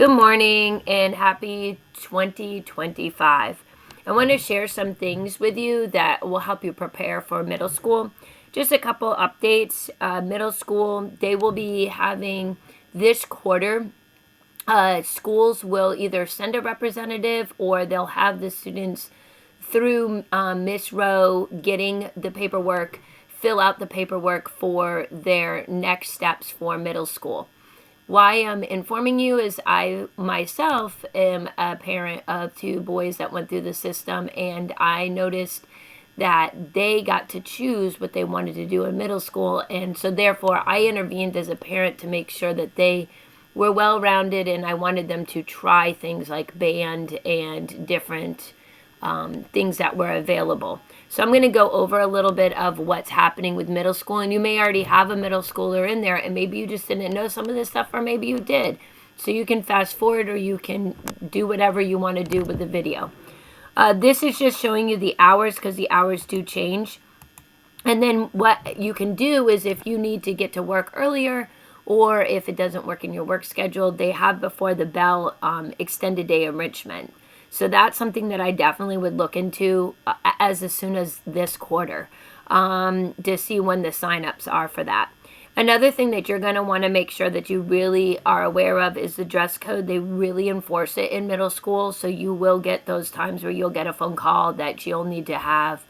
Good morning and happy 2025. I want to share some things with you that will help you prepare for middle school. Just a couple updates. Middle school, they will be having this quarter. Schools will either send a representative or they'll have the students through Miss Rowe getting the paperwork, fill out the paperwork for their next steps for middle school. Why I'm informing you is I myself am a parent of two boys that went through the system, and I noticed that they got to choose what they wanted to do in middle school. And so therefore I intervened as a parent to make sure that they were well rounded, and I wanted them to try things like band and different things that were available. So I'm going to go over a little bit of what's happening with middle school, and you may already have a middle schooler in there, and maybe you just didn't know some of this stuff, or maybe you did. So you can fast forward, or you can do whatever you want to do with the video. This is just showing you the hours, because the hours do change. And then what you can do is, if you need to get to work earlier, or if it doesn't work in your work schedule, they have before the bell extended day enrichment. So that's something that I definitely would look into as soon as this quarter to see when the signups are for that. Another thing that you're going to want to make sure that you really are aware of is the dress code. They really enforce it in middle school, so you will get those times where you'll get a phone call that you'll need to have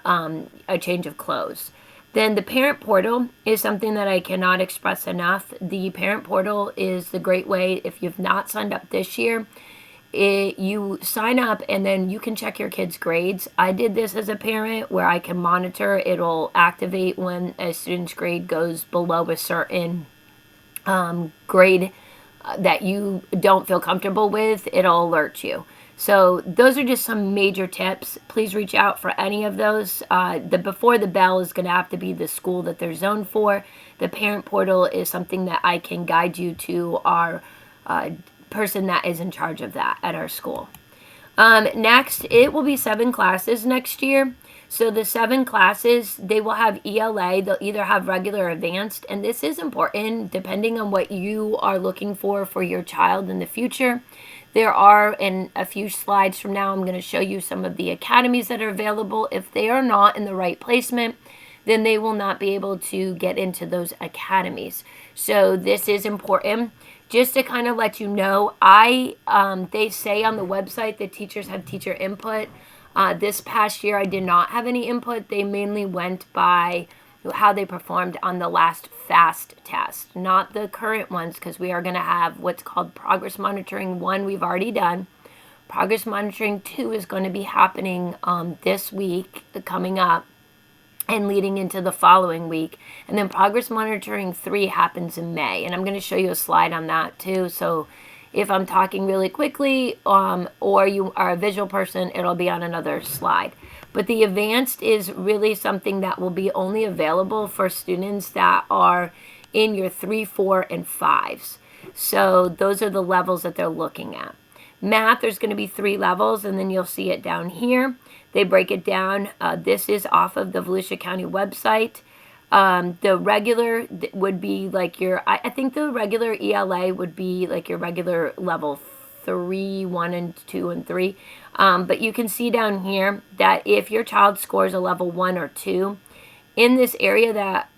a change of clothes. Then the parent portal is something that I cannot express enough. The parent portal is the great way. If you've not signed up this year, you sign up and then you can check your kids' grades. I did this as a parent where I can monitor. It'll activate when a student's grade goes below a certain grade that you don't feel comfortable with. It'll alert you. So those are just some major tips. Please reach out for any of those. The before the bell is going to have to be the school that they're zoned for. The parent portal is something that I can guide you to our person that is in charge of that at our school. Next, it will be 7 classes next year. So the 7 classes, they will have ELA. They'll either have regular or advanced. And this is important depending on what you are looking for your child in the future. There are, in a few slides from now, I'm going to show you some of the academies that are available. If they are not in the right placement, then they will not be able to get into those academies. So this is important. Just to kind of let you know, they say on the website that teachers have teacher input. This past year, I did not have any input. They mainly went by how they performed on the last FAST test, not the current ones, because we are going to have what's called Progress Monitoring 1 we've already done. Progress Monitoring 2 is going to be happening this week, coming up, and leading into the following week. And then Progress Monitoring 3 happens in May. And I'm going to show you a slide on that too. So if I'm talking really quickly or you are a visual person, it'll be on another slide. But the advanced is really something that will be only available for students that are in your 3, 4, and 5s. So those are the levels that they're looking at. Math, there's going to be 3 levels, and then you'll see it down here. They break it down. This is off of the Volusia County website. The regular would be like I think the regular ELA would be like your regular level 3, 1, and 2, and 3. But you can see down here that if your child scores a level 1 or 2, in this area that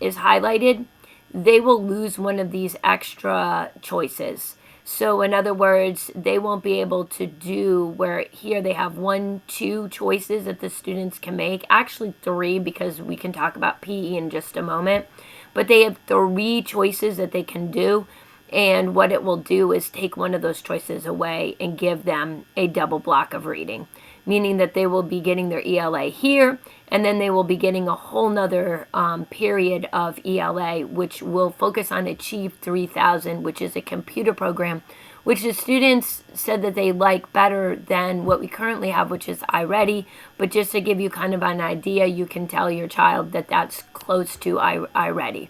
is highlighted, they will lose one of these extra choices. So in other words, they won't be able to do where here they have 1, 2 choices that the students can make. Actually 3, because we can talk about PE in just a moment. But they have 3 choices that they can do. And what it will do is take one of those choices away and give them a double block of reading, meaning that they will be getting their ELA here, and then they will be getting a whole nother period of ELA, which will focus on Achieve 3000, which is a computer program, which the students said that they like better than what we currently have, which is iReady. But just to give you kind of an idea, you can tell your child that that's close to iReady.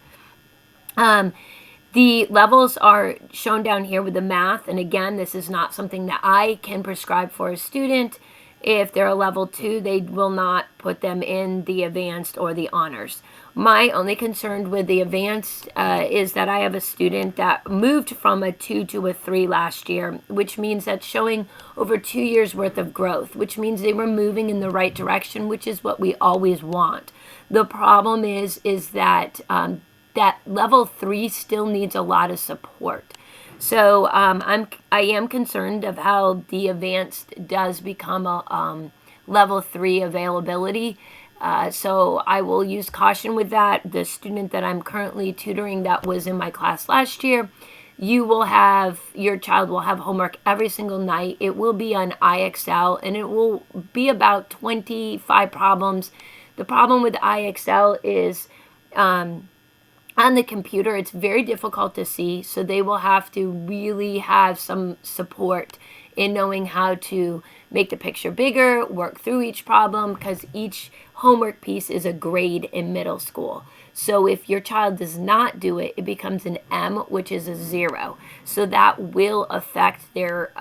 The levels are shown down here with the math. And again, this is not something that I can prescribe for a student. If they're a level 2, they will not put them in the advanced or the honors. My only concern with the advanced is that I have a student that moved from a 2 to a 3 last year, which means that's showing over 2 years worth of growth, which means they were moving in the right direction, which is what we always want. The problem is that that level 3 still needs a lot of support. So I am concerned of how the advanced does become a level 3 availability. So I will use caution with that. The student that I'm currently tutoring that was in my class last year, your child will have homework every single night. It will be on IXL, and it will be about 25 problems. The problem with IXL is on the computer, it's very difficult to see, so they will have to really have some support in knowing how to make the picture bigger, work through each problem, because each homework piece is a grade in middle school. So if your child does not do it, it becomes an M, which is a 0. So that will affect their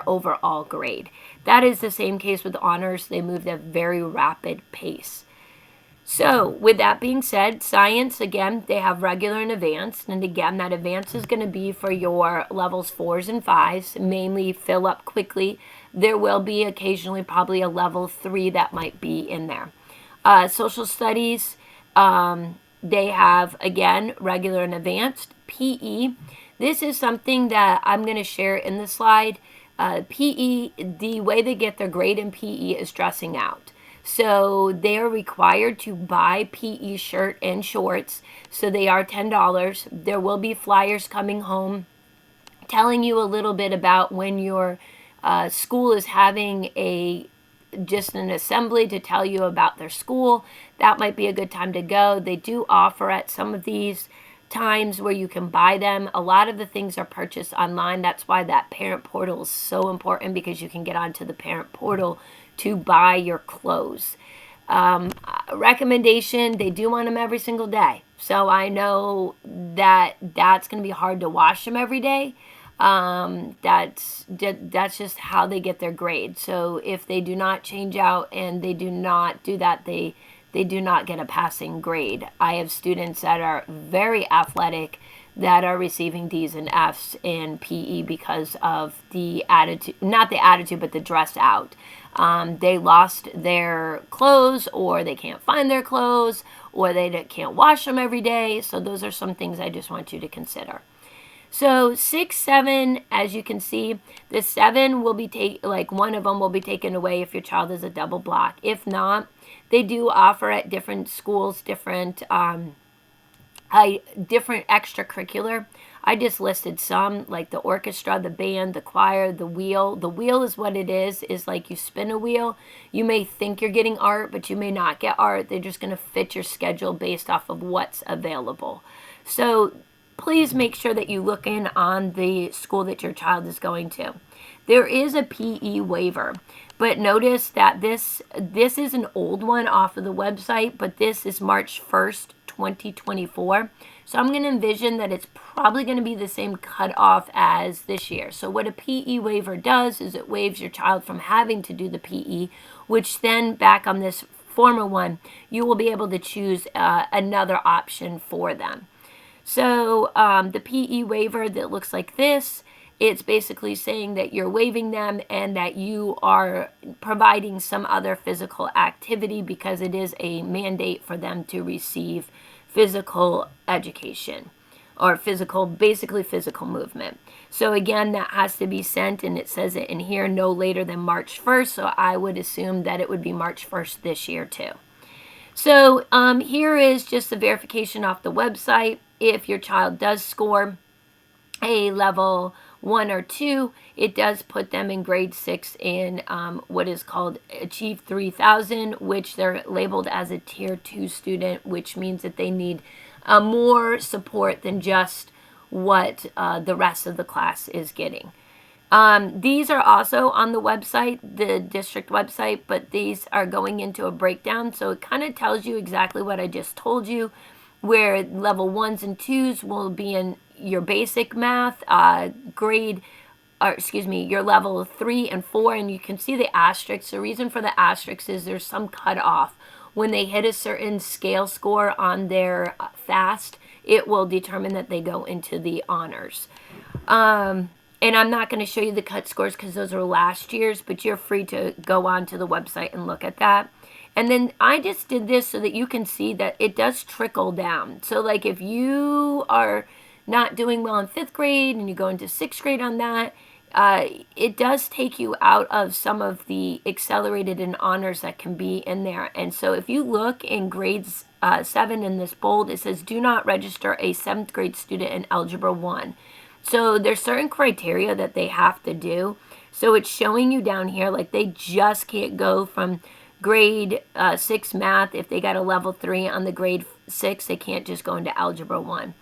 overall grade. That is the same case with honors. They move at a very rapid pace. So with that being said, science, again, they have regular and advanced. And again, that advanced is going to be for your levels 4s and 5s, mainly fill up quickly. There will be occasionally probably a level 3 that might be in there. Social studies, they have, again, regular and advanced. PE, this is something that I'm going to share in the slide. PE, the way they get their grade in PE is dressing out. So they are required to buy PE shirt and shorts. So they are $10. There will be flyers coming home telling you a little bit about when your school is having just an assembly to tell you about their school. That might be a good time to go. They do offer at some of these times where you can buy them. A lot of the things are purchased online. That's why that parent portal is so important, because you can get onto the parent portal to buy your clothes. Recommendation, they do want them every single day. So I know that that's going to be hard to wash them every day. That's just how they get their grade. So if they do not change out and they do not do that, they do not get a passing grade. I have students that are very athletic that are receiving D's and F's in PE because of the attitude, not the attitude, but the dress out. They lost their clothes, or they can't find their clothes, or they can't wash them every day. So those are some things I just want you to consider. So 6, 7, as you can see, the 7 will be one of them will be taken away if your child is a double block. If not, they do offer at different schools different extracurricular. I just listed some, like the orchestra, the band, the choir, the wheel. The wheel is what it is like you spin a wheel. You may think you're getting art, but you may not get art. They're just going to fit your schedule based off of what's available. So please make sure that you look in on the school that your child is going to. There is a PE waiver, but notice that this is an old one off of the website, but this is March 1st, 2024. So I'm going to envision that it's probably going to be the same cutoff as this year. So what a PE waiver does is it waives your child from having to do the PE, which then back on this former one, you will be able to choose another option for them. So the PE waiver that looks like this, it's basically saying that you're waiving them and that you are providing some other physical activity because it is a mandate for them to receive physical education or basically physical movement. So again, that has to be sent, and it says it in here no later than March 1st. So I would assume that it would be March 1st this year too. So here is just the verification off the website. If your child does score a level 1 or 2, it does put them in grade 6 in what is called Achieve 3000, which they're labeled as a tier 2 student, which means that they need more support than just what the rest of the class is getting. These are also on the website, the district website, but these are going into a breakdown. So it kind of tells you exactly what I just told you, where level 1s and 2s will be in your basic math your level 3 and 4, and you can see the asterisks. The reason for the asterisks is there's some cutoff when they hit a certain scale score on their FAST, it will determine that they go into the honors. And I'm not going to show you the cut scores because those are last year's, but you're free to go on to the website and look at that. And then I just did this so that you can see that it does trickle down. So like if you are not doing well in 5th grade and you go into 6th grade on that, it does take you out of some of the accelerated and honors that can be in there. And so if you look in grades 7 in this bold, it says do not register a 7th grade student in Algebra 1. So there's certain criteria that they have to do. So it's showing you down here, like they just can't go from grade 6 math. If they got a level 3 on the grade 6, they can't just go into Algebra 1.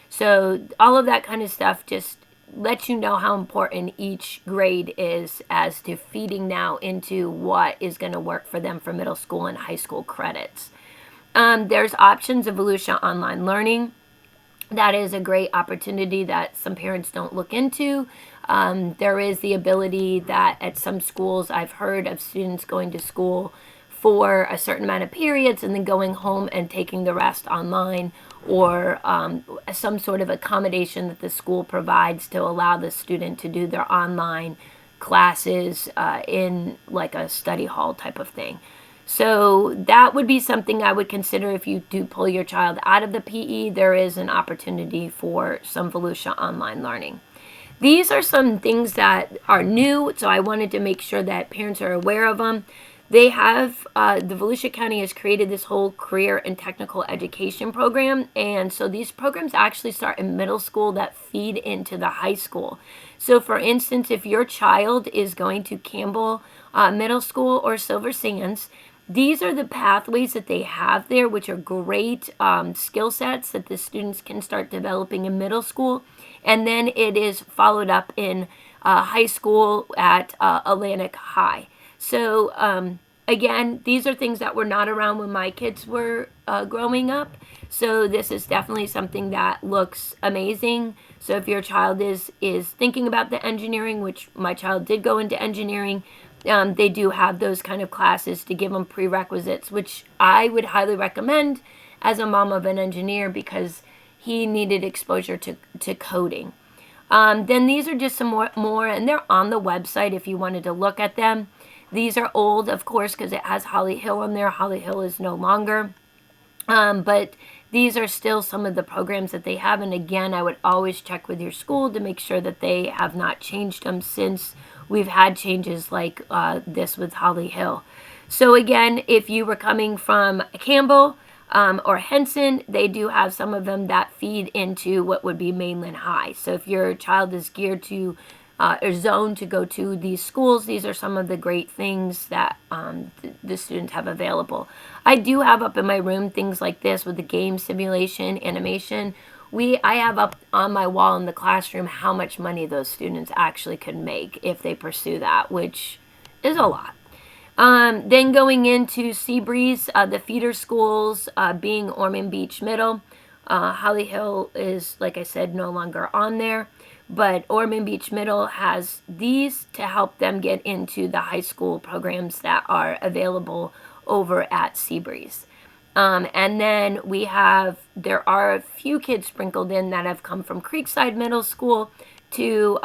So all of that kind of stuff just lets you know how important each grade is as to feeding now into what is going to work for them for middle school and high school credits. There's options of Volusia Online Learning. That is a great opportunity that some parents don't look into. There is the ability that at some schools I've heard of students going to school for a certain amount of periods and then going home and taking the rest online, or some sort of accommodation that the school provides to allow the student to do their online classes in like a study hall type of thing. So that would be something I would consider if you do pull your child out of the PE. There is an opportunity for some Volusia Online Learning. These are some things that are new, so I wanted to make sure that parents are aware of them. They have, the Volusia County has created this whole career and technical education program, and so these programs actually start in middle school that feed into the high school. So for instance, if your child is going to Campbell Middle School or Silver Sands, these are the pathways that they have there, which are great skill sets that the students can start developing in middle school. And then it is followed up in high school at Atlantic High. So again, these are things that were not around when my kids were growing up. So this is definitely something that looks amazing. So if your child is thinking about the engineering, which my child did go into engineering, they do have those kind of classes to give them prerequisites, which I would highly recommend as a mom of an engineer because he needed exposure to coding. Then these are just some more, and they're on the website if you wanted to look at them. These are old, of course, because it has Holly Hill on there. Holly Hill is no longer. But these are still some of the programs that they have. And again, I would always check with your school to make sure that they have not changed them since we've had changes like this with Holly Hill. So again, if you were coming from Campbell or Henson, they do have some of them that feed into what would be Mainland High. So if your child is geared to or zoned to go to these schools, these are some of the great things that the students have available. I do have up in my room things like this with the game simulation, animation. I have up on my wall in the classroom how much money those students actually could make if they pursue that, which is a lot. Then going into Seabreeze, the feeder schools being Ormond Beach Middle. Holly Hill is, like I said, no longer on there. But Ormond Beach Middle has these to help them get into the high school programs that are available over at Seabreeze. And then there are a few kids sprinkled in that have come from Creekside Middle School to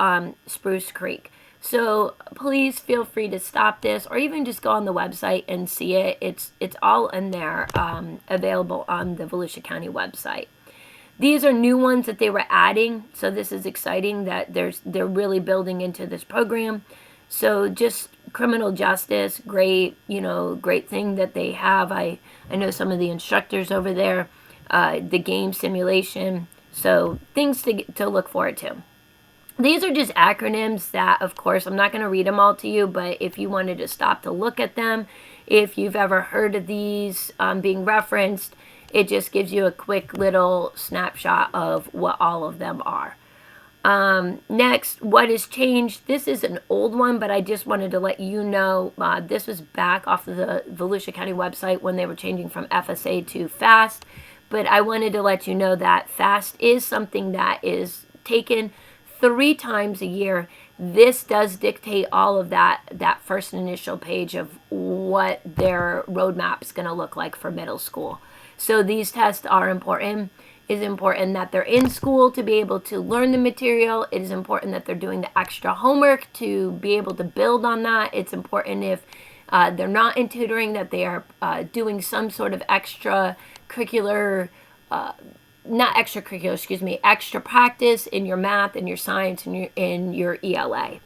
Spruce Creek. So please feel free to stop this or even just go on the website and see it. It's all in there, available on the Volusia County website. These are new ones that they were adding, so this is exciting that they're really building into this program. So just criminal justice, great thing that they have. I know some of the instructors over there, the game simulation, so things to look forward to. These are just acronyms that, of course, I'm not going to read them all to you, but if you wanted to stop to look at them, if you've ever heard of these being referenced, it just gives you a quick little snapshot of what all of them are. Next, what has changed? This is an old one, but I just wanted to let you know, this was back off of the Volusia County website when they were changing from FSA to FAST, but I wanted to let you know that FAST is something that is taken 3 times a year. This does dictate all of that first initial page of what their roadmap is going to look like for middle school. So these tests are important. It is important that they're in school to be able to learn the material. It is important that they're doing the extra homework to be able to build on that. It's important if they're not in tutoring that they are doing some sort of extra practice in your math and your science and in your ELA.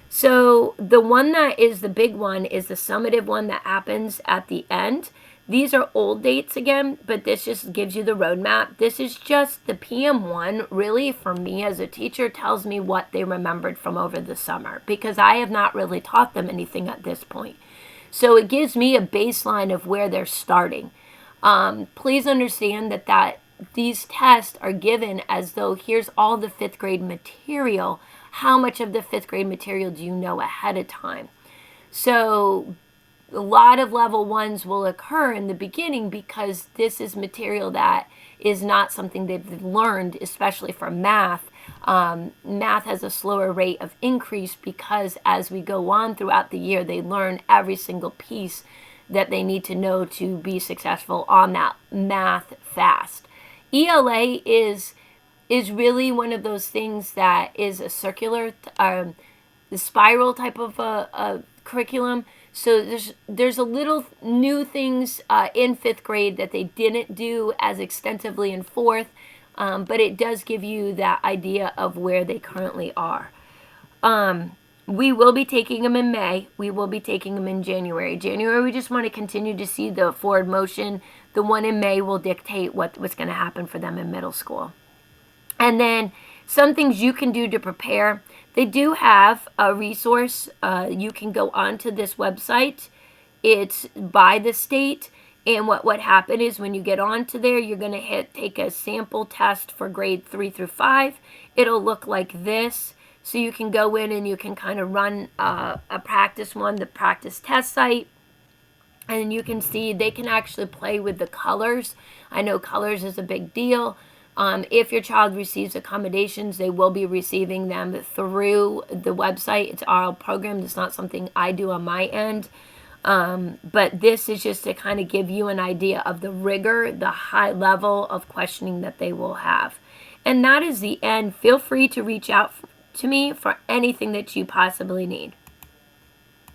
So the one that is the big one is the summative one that happens at the end. These are old dates again, but this just gives you the roadmap. This is just the PM one, really, for me as a teacher, tells me what they remembered from over the summer, because I have not really taught them anything at this point. So it gives me a baseline of where they're starting. Please understand that these tests are given as though here's all the 5th grade material. How much of the 5th grade material do you know ahead of time? So a lot of level 1s will occur in the beginning because this is material that is not something they've learned, especially for math. Math has a slower rate of increase because as we go on throughout the year, they learn every single piece that they need to know to be successful on that math fast. ELA is really one of those things that is a circular, the spiral type of a curriculum. So there's a little new things in 5th grade that they didn't do as extensively in 4th, but it does give you that idea of where they currently are. We will be taking them in May. We will be taking them in January. January, we just want to continue to see the forward motion. The one in May will dictate what's going to happen for them in middle school. And then some things you can do to prepare. They do have a resource. You can go onto this website. It's by the state. And what happened is when you get onto there, you're going to take a sample test for grade 3 through 5. It'll look like this. So you can go in and you can kind of run a practice one, the practice test site. And you can see they can actually play with the colors. I know colors is a big deal. If your child receives accommodations, they will be receiving them through the website. It's our program. It's not something I do on my end. But this is just to kind of give you an idea of the rigor, the high level of questioning that they will have. And that is the end. Feel free to reach out to me for anything that you possibly need.